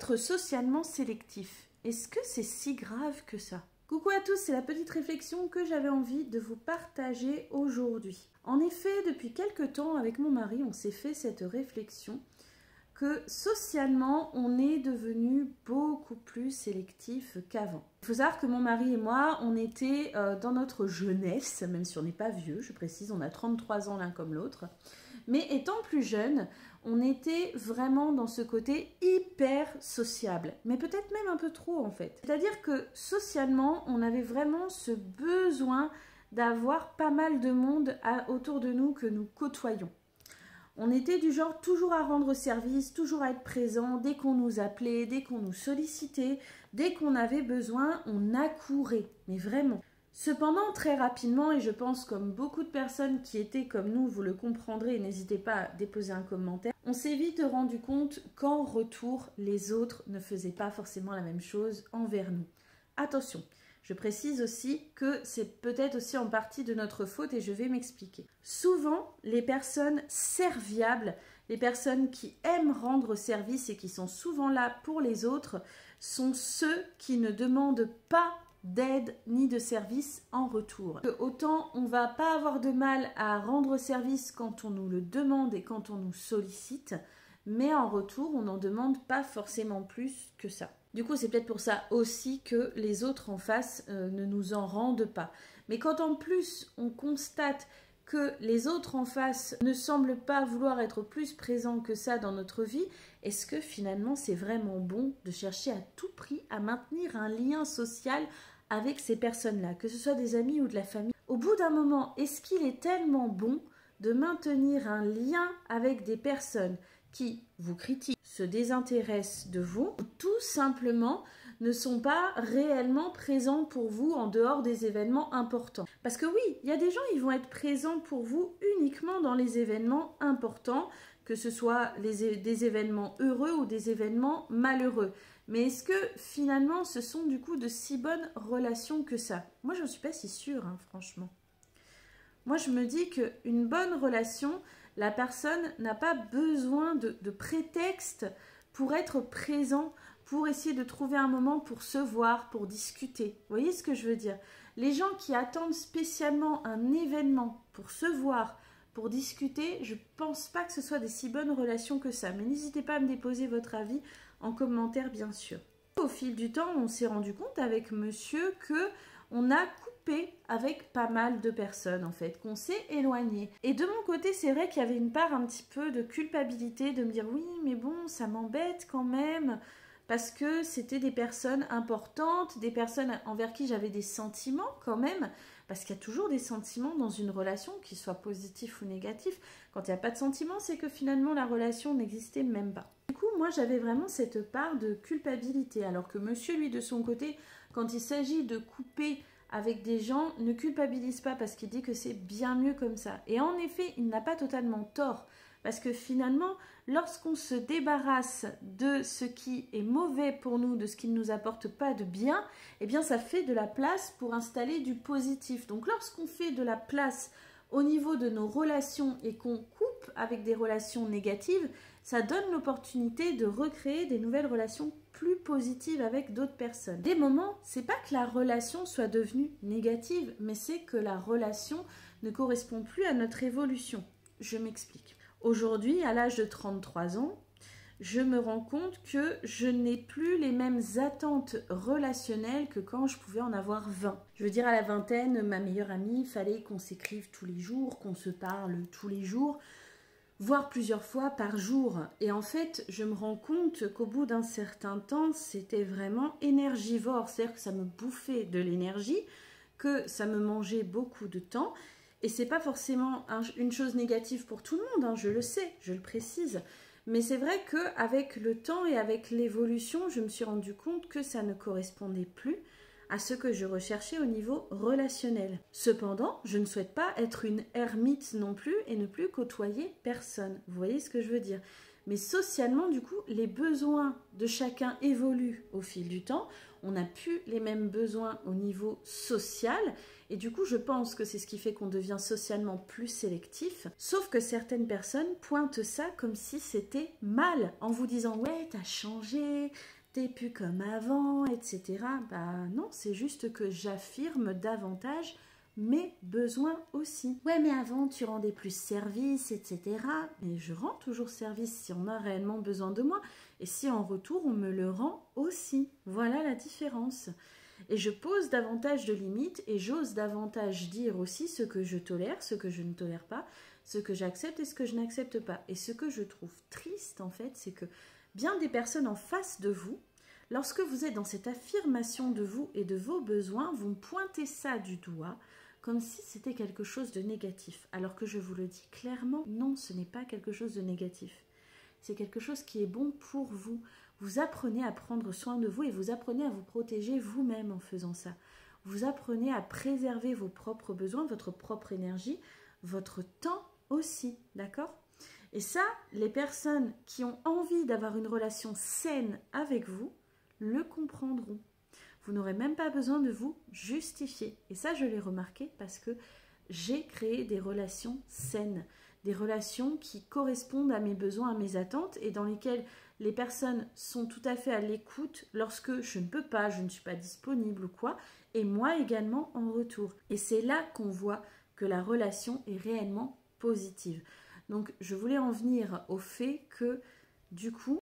Être socialement sélectif, est-ce que c'est si grave que ça? Coucou à tous, c'est la petite réflexion que j'avais envie de vous partager aujourd'hui. En effet, depuis quelque temps, avec mon mari, on s'est fait cette réflexion que socialement, on est devenu beaucoup plus sélectif qu'avant. Il faut savoir que mon mari et moi, on était dans notre jeunesse, même si on n'est pas vieux, je précise, on a 33 ans l'un comme l'autre, mais étant plus jeune, on était vraiment dans ce côté hyper sociable, mais peut-être même un peu trop en fait. C'est-à-dire que socialement, on avait vraiment ce besoin d'avoir pas mal de monde autour de nous que nous côtoyons. On était du genre toujours à rendre service, toujours à être présent, dès qu'on nous appelait, dès qu'on nous sollicitait, dès qu'on avait besoin, on accourait, mais vraiment. Cependant, très rapidement, et je pense comme beaucoup de personnes qui étaient comme nous, vous le comprendrez, n'hésitez pas à déposer un commentaire, on s'est vite rendu compte qu'en retour, les autres ne faisaient pas forcément la même chose envers nous. Attention, je précise aussi que c'est peut-être aussi en partie de notre faute et je vais m'expliquer. Souvent, les personnes serviables, les personnes qui aiment rendre service et qui sont souvent là pour les autres, sont ceux qui ne demandent pas d'aide ni de service en retour. Autant on va pas avoir de mal à rendre service quand on nous le demande et quand on nous sollicite, mais en retour on n'en demande pas forcément plus que ça. Du coup c'est peut-être pour ça aussi que les autres en face ne nous en rendent pas. Mais quand en plus on constate que les autres en face ne semblent pas vouloir être plus présents que ça dans notre vie, est-ce que finalement c'est vraiment bon de chercher à tout prix à maintenir un lien social avec ces personnes-là, que ce soit des amis ou de la famille? Au bout d'un moment, est-ce qu'il est tellement bon de maintenir un lien avec des personnes qui vous critiquent, se désintéressent de vous, ou tout simplement ne sont pas réellement présents pour vous en dehors des événements importants? Parce que oui, il y a des gens, ils vont être présents pour vous uniquement dans les événements importants, que ce soit des événements heureux ou des événements malheureux. Mais est-ce que finalement ce sont du coup de si bonnes relations que ça? Moi je ne suis pas si sûre, hein, franchement. Moi je me dis qu'une bonne relation, la personne n'a pas besoin de prétexte pour être présent, pour essayer de trouver un moment pour se voir, pour discuter. Vous voyez ce que je veux dire? Les gens qui attendent spécialement un événement pour se voir, pour discuter, je pense pas que ce soit des si bonnes relations que ça. Mais n'hésitez pas à me déposer votre avis en commentaire, bien sûr. Au fil du temps, on s'est rendu compte avec monsieur que on a coupé avec pas mal de personnes, en fait, qu'on s'est éloigné. Et de mon côté, c'est vrai qu'il y avait une part un petit peu de culpabilité, de me dire oui, mais bon, ça m'embête quand même, parce que c'était des personnes importantes, des personnes envers qui j'avais des sentiments quand même, parce qu'il y a toujours des sentiments dans une relation, qu'ils soient positifs ou négatifs. Quand il n'y a pas de sentiments, c'est que finalement la relation n'existait même pas. Du coup, moi j'avais vraiment cette part de culpabilité, alors que monsieur, lui, de son côté, quand il s'agit de couper avec des gens, ne culpabilise pas parce qu'il dit que c'est bien mieux comme ça. Et en effet, il n'a pas totalement tort. Parce que finalement, lorsqu'on se débarrasse de ce qui est mauvais pour nous, de ce qui ne nous apporte pas de bien, eh bien ça fait de la place pour installer du positif. Donc lorsqu'on fait de la place au niveau de nos relations et qu'on coupe avec des relations négatives, ça donne l'opportunité de recréer des nouvelles relations plus positives avec d'autres personnes. Des moments, c'est pas que la relation soit devenue négative, mais c'est que la relation ne correspond plus à notre évolution. Je m'explique. Aujourd'hui, à l'âge de 33 ans, je me rends compte que je n'ai plus les mêmes attentes relationnelles que quand je pouvais en avoir 20. Je veux dire, à la vingtaine, ma meilleure amie, il fallait qu'on s'écrive tous les jours, qu'on se parle tous les jours, voire plusieurs fois par jour. Et en fait, je me rends compte qu'au bout d'un certain temps, c'était vraiment énergivore. C'est-à-dire que ça me bouffait de l'énergie, que ça me mangeait beaucoup de temps. Et c'est pas forcément une chose négative pour tout le monde, hein, je le sais, je le précise. Mais c'est vrai qu'avec le temps et avec l'évolution, je me suis rendu compte que ça ne correspondait plus à ce que je recherchais au niveau relationnel. Cependant, je ne souhaite pas être une ermite non plus et ne plus côtoyer personne. Vous voyez ce que je veux dire? Mais socialement, du coup, les besoins de chacun évoluent au fil du temps. on n'a plus les mêmes besoins au niveau social et du coup je pense que c'est ce qui fait qu'on devient socialement plus sélectif, sauf que certaines personnes pointent ça comme si c'était mal en vous disant ouais t'as changé, t'es plus comme avant, etc. Bah non, c'est juste que j'affirme davantage mes besoins aussi. Ouais, mais avant, tu rendais plus service, etc. Mais je rends toujours service si on a réellement besoin de moi. Et si en retour, on me le rend aussi. Voilà la différence. Et je pose davantage de limites et j'ose davantage dire aussi ce que je tolère, ce que je ne tolère pas, ce que j'accepte et ce que je n'accepte pas. Et ce que je trouve triste, en fait, c'est que bien des personnes en face de vous, lorsque vous êtes dans cette affirmation de vous et de vos besoins, vont pointer ça du doigt comme si c'était quelque chose de négatif. Alors que je vous le dis clairement, non, ce n'est pas quelque chose de négatif. C'est quelque chose qui est bon pour vous. Vous apprenez à prendre soin de vous et vous apprenez à vous protéger vous-même en faisant ça. Vous apprenez à préserver vos propres besoins, votre propre énergie, votre temps aussi, d'accord ? Et ça, les personnes qui ont envie d'avoir une relation saine avec vous le comprendront. Vous n'aurez même pas besoin de vous justifier. Et ça, je l'ai remarqué parce que j'ai créé des relations saines, des relations qui correspondent à mes besoins, à mes attentes et dans lesquelles les personnes sont tout à fait à l'écoute lorsque je ne peux pas, je ne suis pas disponible ou quoi, et moi également en retour. Et c'est là qu'on voit que la relation est réellement positive. Donc, je voulais en venir au fait que, du coup,